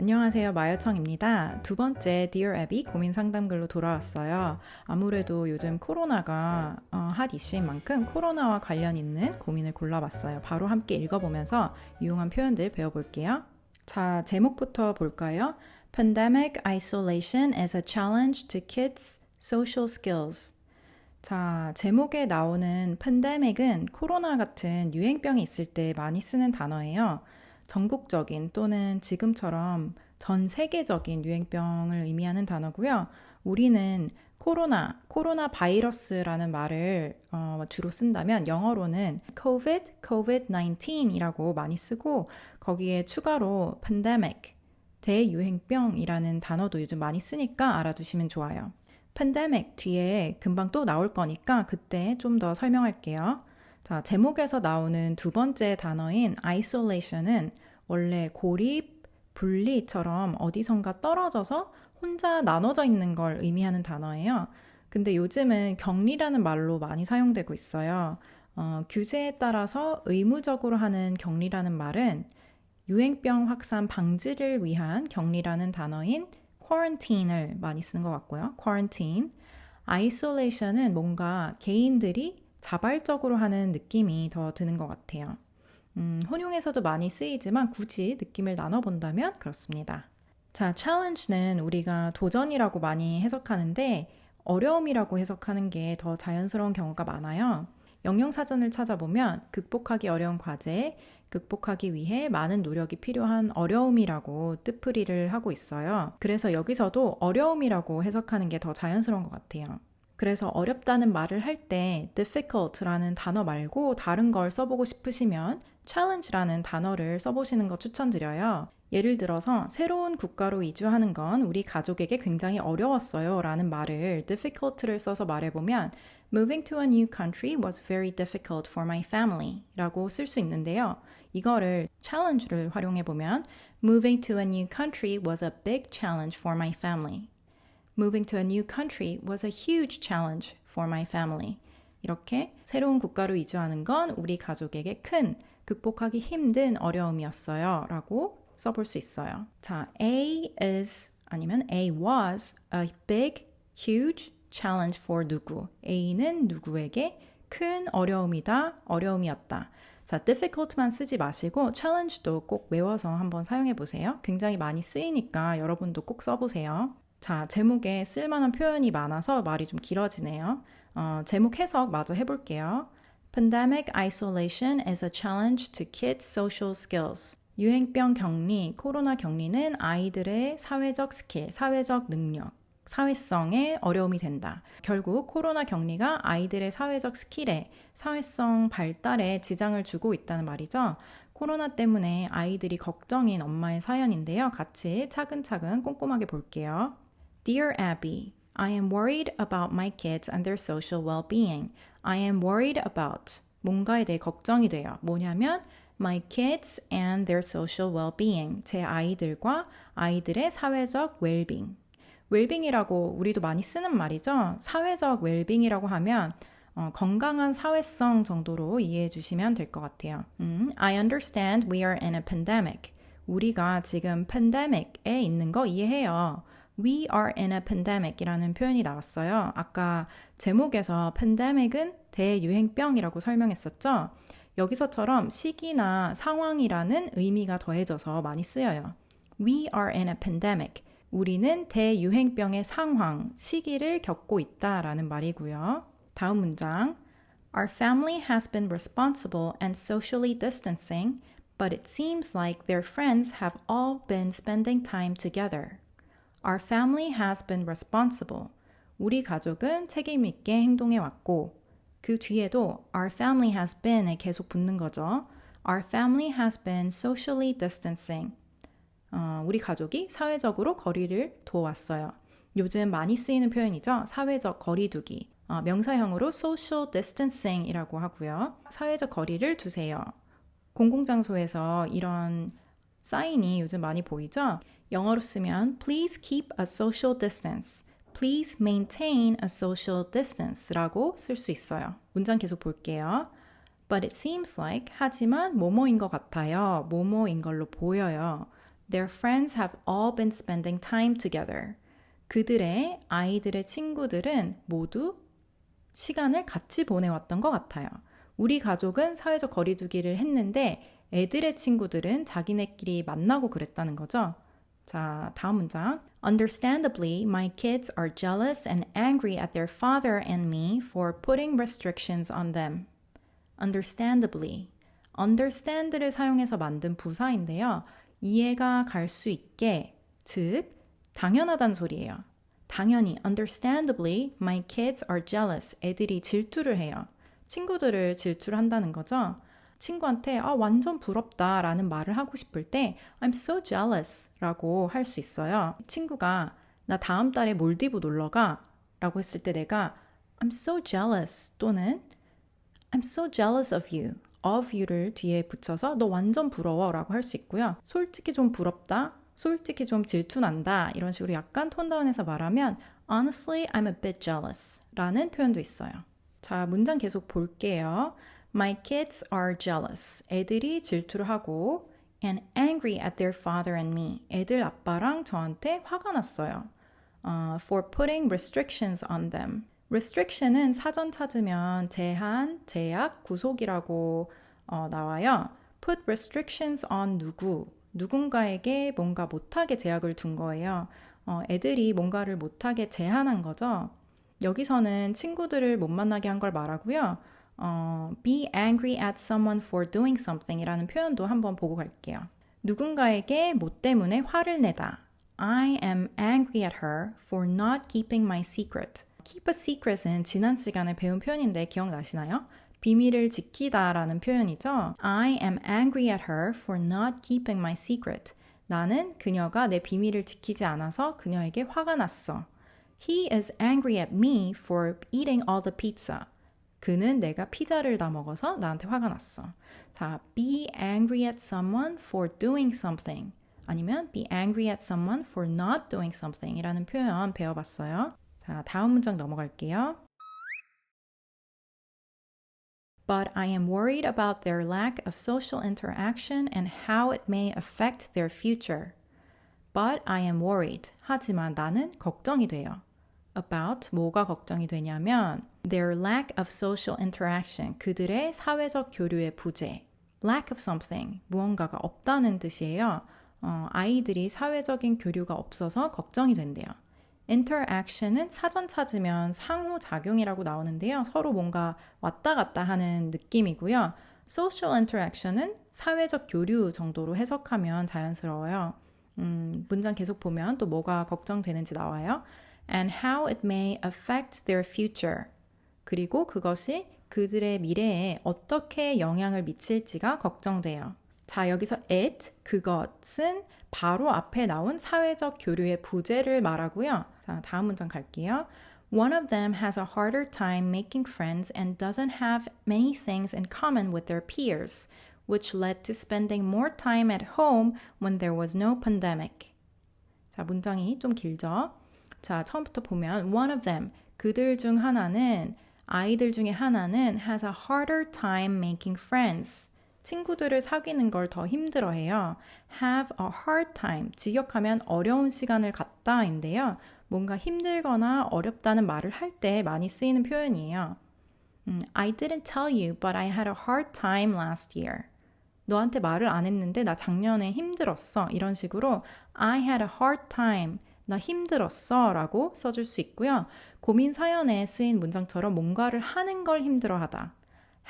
안녕하세요. 마여청입니다. 두 번째 Dear Abby 고민 상담글로 돌아왔어요. 아무래도 요즘 코로나가 핫 이슈인 만큼 코로나와 관련 있는 고민을 골라봤어요. 바로 함께 읽어보면서 유용한 표현들 배워볼게요. 자, 제목부터 볼까요? Pandemic isolation as a challenge to kids' social skills. 자, 제목에 나오는 팬데믹은 코로나 같은 유행병이 있을 때 많이 쓰는 단어예요. 전국적인 또는 지금처럼 전 세계적인 유행병을 의미하는 단어고요. 우리는 코로나 바이러스라는 말을 주로 쓴다면 영어로는 COVID-19이라고 많이 쓰고 거기에 추가로 pandemic, 대유행병이라는 단어도 요즘 많이 쓰니까 알아두시면 좋아요. 팬데믹 뒤에 금방 또 나올 거니까 그때 좀 더 설명할게요. 자, 제목에서 나오는 두 번째 단어인 isolation은 원래 고립, 분리처럼 어디선가 떨어져서 혼자 나눠져 있는 걸 의미하는 단어예요. 근데 요즘은 격리라는 말로 많이 사용되고 있어요. 규제에 따라서 의무적으로 하는 격리라는 말은 유행병 확산 방지를 위한 격리라는 단어인 quarantine을 많이 쓰는 것 같고요. quarantine. isolation은 뭔가 개인들이 자발적으로 하는 느낌이 더 드는 것 같아요. 혼용에서도 많이 쓰이지만 굳이 느낌을 나눠본다면 그렇습니다. 자, challenge는 우리가 도전이라고 많이 해석하는데 어려움이라고 해석하는 게 더 자연스러운 경우가 많아요. 영영사전을 찾아보면 극복하기 어려운 과제, 극복하기 위해 많은 노력이 필요한 어려움이라고 뜻풀이를 하고 있어요. 그래서 여기서도 어려움이라고 해석하는 게 더 자연스러운 것 같아요. 그래서 어렵다는 말을 할 때 difficult라는 단어 말고 다른 걸 써보고 싶으시면 challenge라는 단어를 써보시는 거 추천드려요. 예를 들어서 새로운 국가로 이주하는 건 우리 가족에게 굉장히 어려웠어요 라는 말을 difficult를 써서 말해보면 Moving to a new country was very difficult for my family 라고 쓸 수 있는데요. 이거를 challenge를 활용해보면 Moving to a new country was a big challenge for my family. Moving to a new country was a huge challenge for my family. 이렇게 새로운 국가로 이주하는 건 우리 가족에게 큰, 극복하기 힘든 어려움이었어요 라고 써볼 수 있어요. 자, A is 아니면 A was a big, huge challenge for 누구. A는 누구에게 큰 어려움이다, 어려움이었다. 자, difficult만 쓰지 마시고 challenge도 꼭 외워서 한번 사용해 보세요. 굉장히 많이 쓰이니까 여러분도 꼭 써보세요. 자, 제목에 쓸만한 표현이 많아서 말이 좀 길어지네요. 제목 해석 마저 해볼게요. Pandemic isolation is a challenge to kids' social skills. 유행병 격리, 코로나 격리는 아이들의 사회적 스킬, 사회적 능력, 사회성에 어려움이 된다. 결국 코로나 격리가 아이들의 사회적 스킬에, 사회성 발달에 지장을 주고 있다는 말이죠. 코로나 때문에 아이들이 걱정인 엄마의 사연인데요. 같이 차근차근 꼼꼼하게 볼게요. Dear Abby, I am worried about my kids and their social well-being. I am worried about 뭔가에 대해 걱정이 돼요. 뭐냐면 my kids and their social well-being. 제 아이들과 아이들의 사회적 well-being. 웰빙이라고 우리도 많이 쓰는 말이죠. 사회적 웰빙이라고 하면 건강한 사회성 정도로 이해해 주시면 될 것 같아요. I understand we are in a pandemic. 우리가 지금 팬데믹에 있는 거 이해해요. We are in a pandemic 이라는 표현이 나왔어요. 아까 제목에서 팬데믹은 대유행병이라고 설명했었죠. 여기서처럼 시기나 상황이라는 의미가 더해져서 많이 쓰여요. We are in a pandemic. 우리는 대유행병의 상황, 시기를 겪고 있다라는 말이고요. 다음 문장. Our family has been responsible and socially distancing, but it seems like their friends have all been spending time together. Our family has been responsible. 우리 가족은 책임 있게 행동해 왔고 그 뒤에도 our family has been에 계속 붙는 거죠. Our family has been socially distancing. 우리 가족이 사회적으로 거리를 두어왔어요. 요즘 많이 쓰이는 표현이죠. 사회적 거리두기. 명사형으로 social distancing이라고 하고요. 사회적 거리를 두세요. 공공장소에서 이런 사인이 요즘 많이 보이죠? 영어로 쓰면 Please keep a social distance. Please maintain a social distance라고 쓸 수 있어요. 문장 계속 볼게요. But it seems like 하지만 뭐뭐인 것 같아요. 뭐뭐인 걸로 보여요. Their friends have all been spending time together. 그들의 아이들의 친구들은 모두 시간을 같이 보내왔던 것 같아요. 우리 가족은 사회적 거리두기를 했는데 애들의 친구들은 자기네끼리 만나고 그랬다는 거죠. 자, 다음 문장. Understandably, my kids are jealous and angry at their father and me for putting restrictions on them. Understandably. understand를 사용해서 만든 부사인데요. 이해가 갈 수 있게, 즉 당연하다는 소리예요. 당연히 understandably my kids are jealous. 애들이 질투를 해요. 친구들을 질투를 한다는 거죠. 친구한테 완전 부럽다 라는 말을 하고 싶을 때 I'm so jealous 라고 할 수 있어요. 친구가 나 다음 달에 몰디브 놀러가 라고 했을 때 내가 I'm so jealous 또는 I'm so jealous of you. of you를 뒤에 붙여서 너 완전 부러워 라고 할 수 있고요. 솔직히 좀 부럽다, 솔직히 좀 질투난다 이런 식으로 약간 톤다운해서 말하면 Honestly, I'm a bit jealous 라는 표현도 있어요. 자, 문장 계속 볼게요. My kids are jealous. 애들이 질투를 하고 and angry at their father and me. 애들 아빠랑 저한테 화가 났어요. For putting restrictions on them. restriction은 사전 찾으면 제한, 제약, 구속이라고 나와요. put restrictions on 누군가에게 뭔가 못하게 제약을 둔 거예요. 애들이 뭔가를 못하게 제한한 거죠. 여기서는 친구들을 못 만나게 한 걸 말하고요. be angry at someone for doing something 이라는 표현도 한번 보고 갈게요. 누군가에게 뭐 때문에 화를 내다. I am angry at her for not keeping my secret. keep a secret은 지난 시간에 배운 표현인데 기억나시나요? 비밀을 지키다 라는 표현이죠. I am angry at her for not keeping my secret. 나는 그녀가 내 비밀을 지키지 않아서 그녀에게 화가 났어. He is angry at me for eating all the pizza. 그는 내가 피자를 다 먹어서 나한테 화가 났어. 자, be angry at someone for doing something. 아니면 be angry at someone for not doing something 이라는 표현 배워봤어요. 자, 다음 문장 넘어갈게요. But I am worried about their lack of social interaction and how it may affect their future. But I am worried. 하지만 나는 걱정이 돼요. About 뭐가 걱정이 되냐면 their lack of social interaction. 그들의 사회적 교류의 부재. lack of something. 무언가가 없다는 뜻이에요. 아이들이 사회적인 교류가 없어서 걱정이 된대요. interaction은 사전 찾으면 상호작용이라고 나오는데요. 서로 뭔가 왔다 갔다 하는 느낌이고요. social interaction은 사회적 교류 정도로 해석하면 자연스러워요. 문장 계속 보면 또 뭐가 걱정되는지 나와요. And how it may affect their future. 그리고 그것이 그들의 미래에 어떻게 영향을 미칠지가 걱정돼요. 자, 여기서 it, 그것은 바로 앞에 나온 사회적 교류의 부재를 말하고요. 자, 다음 문장 갈게요. One of them has a harder time making friends and doesn't have many things in common with their peers, which led to spending more time at home when there was no pandemic. 자, 문장이 좀 길죠? 자, 처음부터 보면 one of them, 그들 중 하나는, 아이들 중에 하나는 has a harder time making friends. 친구들을 사귀는 걸 더 힘들어해요. have a hard time, 직역하면 어려운 시간을 갖다인데요. 뭔가 힘들거나 어렵다는 말을 할 때 많이 쓰이는 표현이에요. I didn't tell you, but I had a hard time last year. 너한테 말을 안 했는데 나 작년에 힘들었어. 이런 식으로 I had a hard time, 나 힘들었어 라고 써줄 수 있고요. 고민 사연에 쓰인 문장처럼 뭔가를 하는 걸 힘들어하다.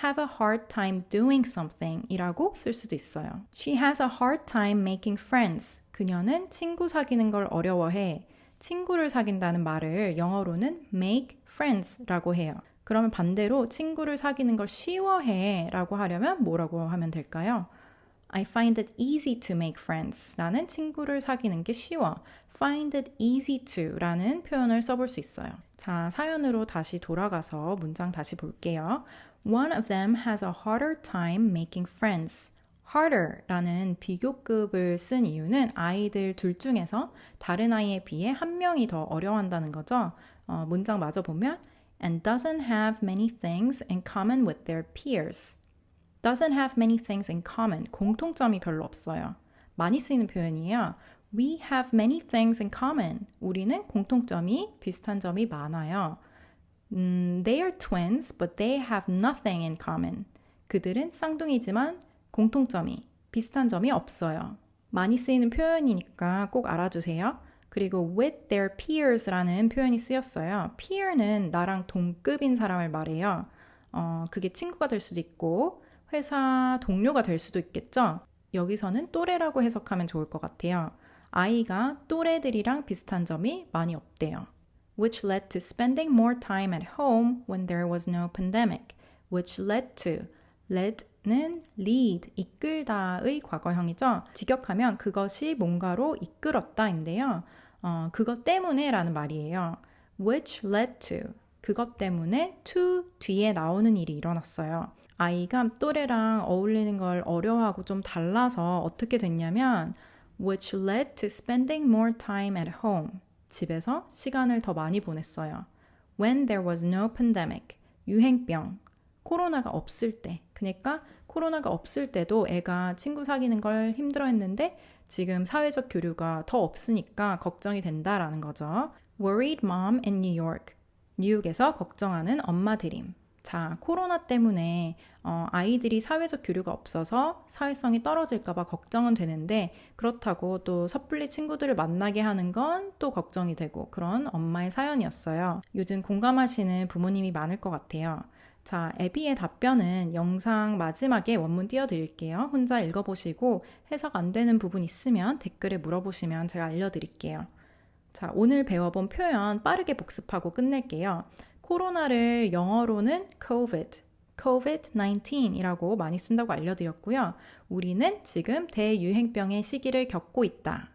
have a hard time doing something 이라고 쓸 수도 있어요. She has a hard time making friends. 그녀는 친구 사귀는 걸 어려워해. 친구를 사귄다는 말을 영어로는 make friends 라고 해요. 그러면 반대로 친구를 사귀는 걸 쉬워해 라고 하려면 뭐라고 하면 될까요? I find it easy to make friends. 나는 친구를 사귀는 게 쉬워. find it easy to 라는 표현을 써볼 수 있어요. 자, 사연으로 다시 돌아가서 문장 다시 볼게요. One of them has a harder time making friends. harder 라는 비교급을 쓴 이유는 아이들 둘 중에서 다른 아이에 비해 한 명이 더 어려워한다는 거죠. 문장 마저 보면 and doesn't have many things in common with their peers. doesn't have many things in common. 공통점이 별로 없어요. 많이 쓰이는 표현이에요. We have many things in common. 우리는 공통점이 비슷한 점이 많아요. They are twins, but they have nothing in common. 그들은 쌍둥이지만 공통점이, 비슷한 점이 없어요. 많이 쓰이는 표현이니까 꼭 알아두세요. 그리고 with their peers라는 표현이 쓰였어요. peer는 나랑 동급인 사람을 말해요. 그게 친구가 될 수도 있고 회사 동료가 될 수도 있겠죠. 여기서는 또래라고 해석하면 좋을 것 같아요. 아이가 또래들이랑 비슷한 점이 많이 없대요. Which led to spending more time at home when there was no pandemic. Which led to. led는 lead, 이끌다의 과거형이죠. 직역하면 그것이 뭔가로 이끌었다인데요. 그것 때문에 라는 말이에요. Which led to. 그것 때문에 to 뒤에 나오는 일이 일어났어요. 아이가 또래랑 어울리는 걸 어려워하고 좀 달라서 어떻게 됐냐면 which led to spending more time at home. 집에서 시간을 더 많이 보냈어요. When there was no pandemic. 유행병. 코로나가 없을 때. 그러니까 코로나가 없을 때도 애가 친구 사귀는 걸 힘들어했는데 지금 사회적 교류가 더 없으니까 걱정이 된다라는 거죠. Worried mom in New York. 뉴욕에서 걱정하는 엄마 드림. 자, 코로나 때문에 아이들이 사회적 교류가 없어서 사회성이 떨어질까 봐 걱정은 되는데 그렇다고 또 섣불리 친구들을 만나게 하는 건 또 걱정이 되고 그런 엄마의 사연이었어요. 요즘 공감하시는 부모님이 많을 것 같아요. 자, 애비의 답변은 영상 마지막에 원문 띄워드릴게요. 혼자 읽어보시고 해석 안 되는 부분 있으면 댓글에 물어보시면 제가 알려드릴게요. 자, 오늘 배워본 표현 빠르게 복습하고 끝낼게요. 코로나를 영어로는 COVID-19이라고 많이 쓴다고 알려드렸고요. 우리는 지금 대유행병의 시기를 겪고 있다.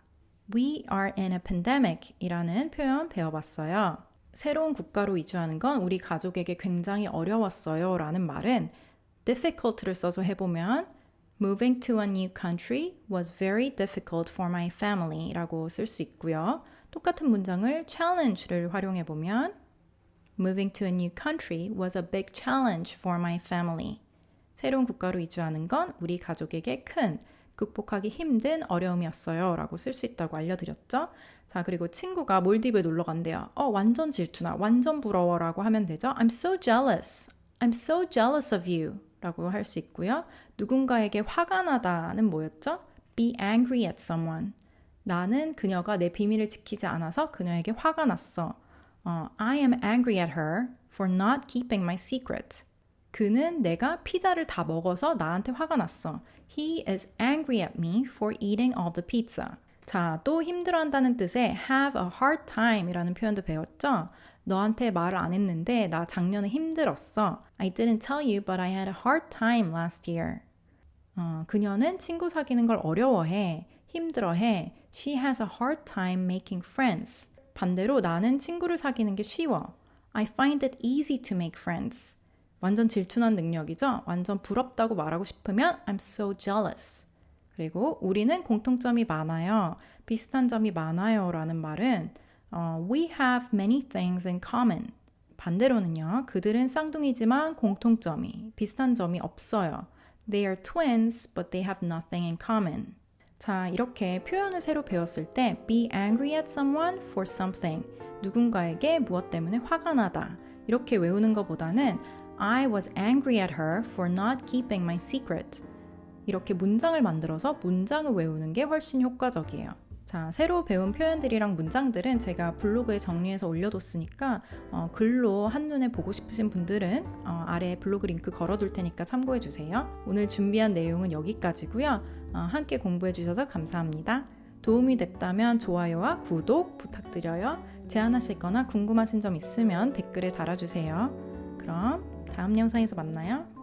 We are in a pandemic 이라는 표현 배워봤어요. 새로운 국가로 이주하는 건 우리 가족에게 굉장히 어려웠어요 라는 말은 difficult를 써서 해보면 Moving to a new country was very difficult for my family 라고 쓸 수 있고요. 똑같은 문장을 challenge를 활용해보면 Moving to a new country was a big challenge for my family. 새로운 국가로 이주하는 건 우리 가족에게 큰, 극복하기 힘든 어려움이었어요 라고 쓸 수 있다고 알려드렸죠. 자, 그리고 친구가 몰디브에 놀러 간대요. 완전 질투나, 완전 부러워 라고 하면 되죠. I'm so jealous. I'm so jealous of you 라고 할 수 있고요. 누군가에게 화가 나다는 뭐였죠? Be angry at someone. 나는 그녀가 내 비밀을 지키지 않아서 그녀에게 화가 났어. I am angry at her for not keeping my secret. 그는 내가 피자를 다 먹어서 나한테 화가 났어. He is angry at me for eating all the pizza. 자, 또 힘들어한다는 뜻의 have a hard time 이라는 표현도 배웠죠? 너한테 말을 안 했는데 나 작년에 힘들었어. I didn't tell you but I had a hard time last year. 그녀는 친구 사귀는 걸 어려워해. 힘들어해. She has a hard time making friends. 반대로 나는 친구를 사귀는 게 쉬워. I find it easy to make friends. 완전 질투난 능력이죠? 완전 부럽다고 말하고 싶으면 I'm so jealous. 그리고 우리는 공통점이 많아요. 비슷한 점이 많아요 라는 말은 We have many things in common. 반대로는요. 그들은 쌍둥이지만 공통점이, 비슷한 점이 없어요. They are twins, but they have nothing in common. 자, 이렇게 표현을 새로 배웠을 때 be angry at someone for something. 누군가에게 무엇 때문에 화가 나다. 이렇게 외우는 것보다는 I was angry at her for not keeping my secret. 이렇게 문장을 만들어서 문장을 외우는 게 훨씬 효과적이에요. 자, 새로 배운 표현들이랑 문장들은 제가 블로그에 정리해서 올려뒀으니까 글로 한눈에 보고 싶으신 분들은 아래 블로그 링크 걸어둘 테니까 참고해주세요. 오늘 준비한 내용은 여기까지고요. 함께 공부해주셔서 감사합니다. 도움이 됐다면 좋아요와 구독 부탁드려요. 제안하실 거나 궁금하신 점 있으면 댓글에 달아주세요. 그럼 다음 영상에서 만나요.